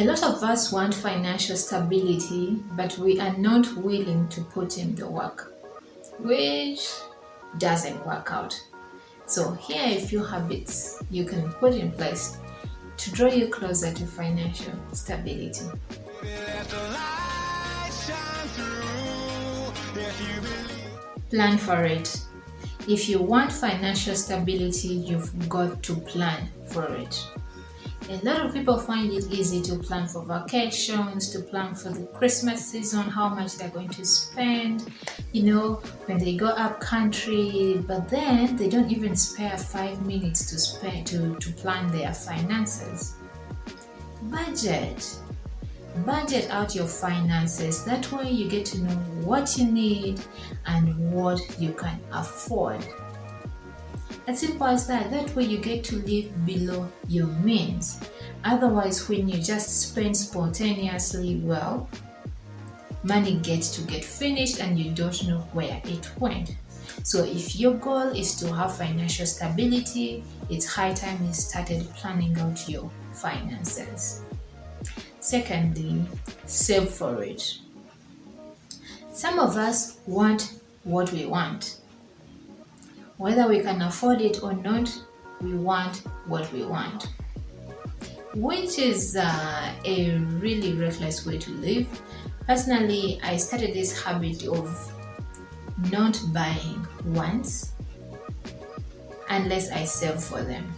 A lot of us want financial stability, but we are not willing to put in the work, which doesn't work out. So here are a few habits you can put in place to draw you closer to financial stability. Plan for it. If you want financial stability, you've got to plan for it. A lot of people find it easy to plan for vacations, to plan for the Christmas season, how much they're going to spend, when they go up country, but then they don't even spare 5 minutes to plan their finances. Budget out your finances. That way you get to know what you need and what you can afford. As simple as that. That way you get to live below your means. Otherwise, when you just spend spontaneously, money gets to get finished and you don't know where it went. So if your goal is to have financial stability, it's high time you started planning out your finances. Secondly, save for it. Some of us want what we want. Whether we can afford it or not, we want what we want, which is a really reckless way to live. Personally, I started this habit of not buying wants unless I save for them.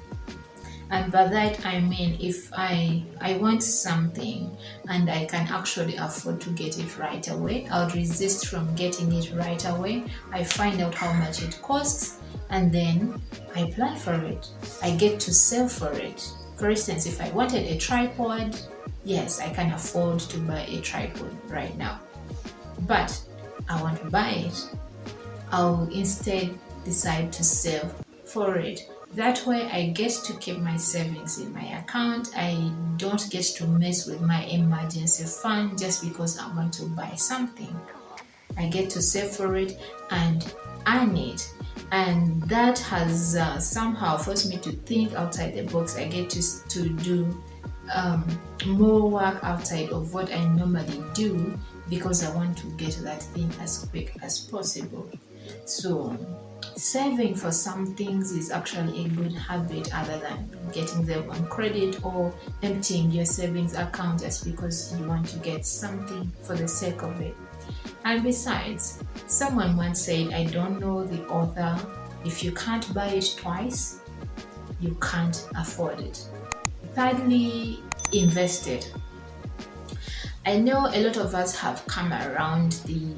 And by that I mean if I want something and I can actually afford to get it right away, I'll resist from getting it right away. I find out how much it costs and then I plan for it. I get to save for it. For instance, if I wanted a tripod, yes, I can afford to buy a tripod right now. But I want to buy it. I'll instead decide to save for it. That way I get to keep my savings in my account. I don't get to mess with my emergency fund just because I want to buy something. I get to save for it and earn it. And that has somehow forced me to think outside the box. I get to do more work outside of what I normally do because I want to get that thing as quick as possible. So saving for some things is actually a good habit other than getting them on credit or emptying your savings account just because you want to get something for the sake of it. And besides, someone once said, I don't know the author, if you can't buy it twice, you can't afford it. Thirdly, invest it. I know a lot of us have come around the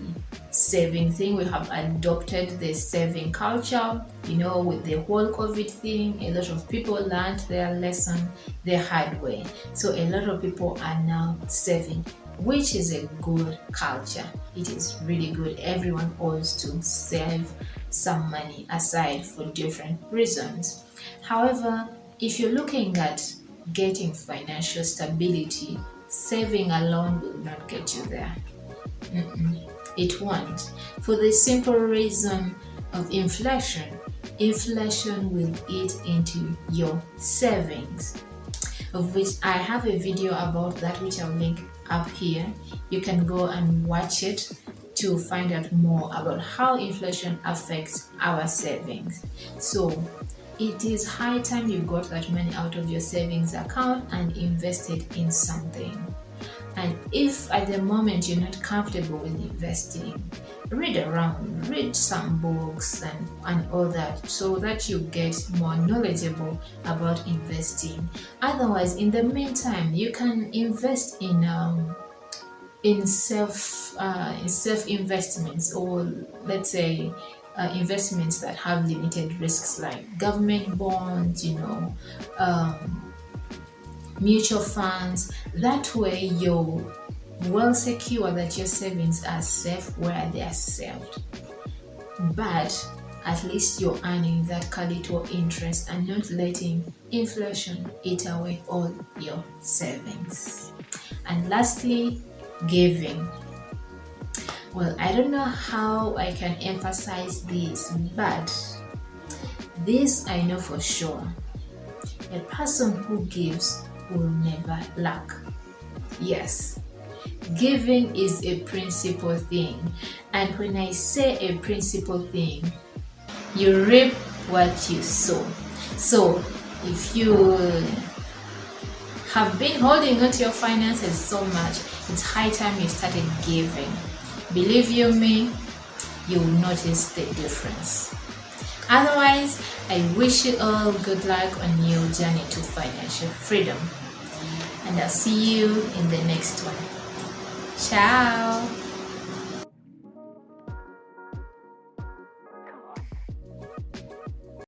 saving thing. We have adopted the saving culture, with the whole COVID thing. A lot of people learned their lesson the hard way. So a lot of people are now saving, which is a good culture. It is really good. Everyone ought to save some money aside for different reasons. However, if you're looking at getting financial stability, saving alone will not get you there. It won't. For the simple reason of inflation. Inflation will eat into your savings, of which I have a video about that, which I'll link up here. You can go and watch it to find out more about how inflation affects our savings. So it is high time you got that money out of your savings account and invested in something. And if at the moment you're not comfortable with investing, read around, read some books and all that, so that you get more knowledgeable about investing. Otherwise, in the meantime, you can invest in self investments, or let's say investments that have limited risks like government bonds, mutual funds. That way you're well secure that your savings are safe where they are saved, but at least you're earning that little interest and not letting inflation eat away all your savings. And lastly, giving. Well, I don't know how I can emphasize this, but this I know for sure: a person who gives will never lack. Yes, giving is a principal thing. And when I say a principal thing, you reap what you sow. So if you have been holding on to your finances so much, it's high time you started giving. Believe you me, you'll notice the difference. Otherwise, I wish you all good luck on your journey to financial freedom. And I'll see you in the next one. Ciao!